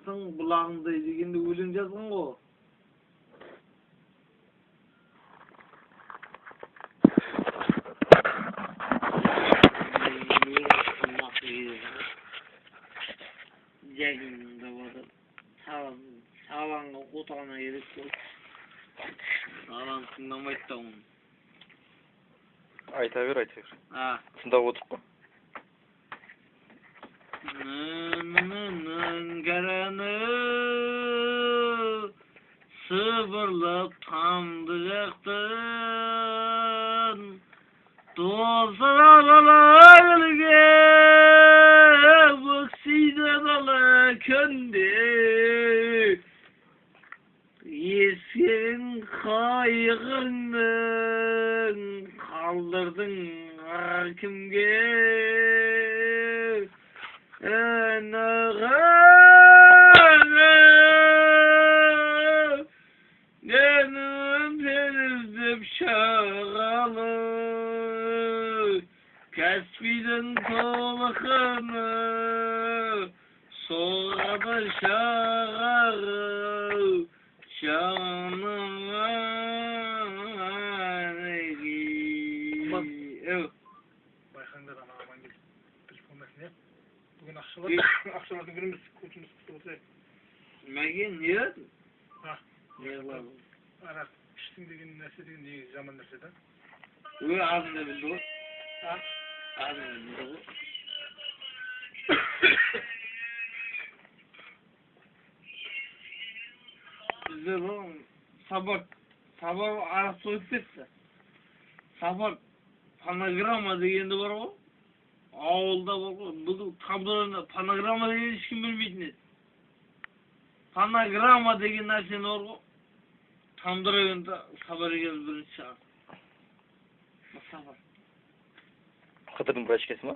Алтын бұлағында дегенде өлең жазған ғой. Жайында барды. Сабанға отағана керек болды. Сабан тыңдамайды да оны. Айта бер. Тыңдап отырып қой. Гараны сыбырлап тамды жақтын, досыралаларге бүксейді дала көнде, ескен қайғыңның қалдырдың кімге? Каспийдің толқыны соғады шағары жаныма. Байқаңдар аман келді. Телефондасын, е? Бүгін ақшалардың күніміз, көтіміз құтты болса. Мәген, не едін? Не қылады? Арақ іштің деген нәрсе деген негізі жаман нәрсе да? Азында білді ғой. Азында білді ғой. Бізде бұл сабар арақ сойып кетті. Сабар панограмма дегенді бар ғой. Ауылда бар ғой. Бұл табдырында панограмма деген ешкім білмейтін еді. Панограмма деген нәрсені бар ғой. Тамдырағында сабар екеніміз бірінші шығарды. Сабар. Қыдырдың брачкасы ма?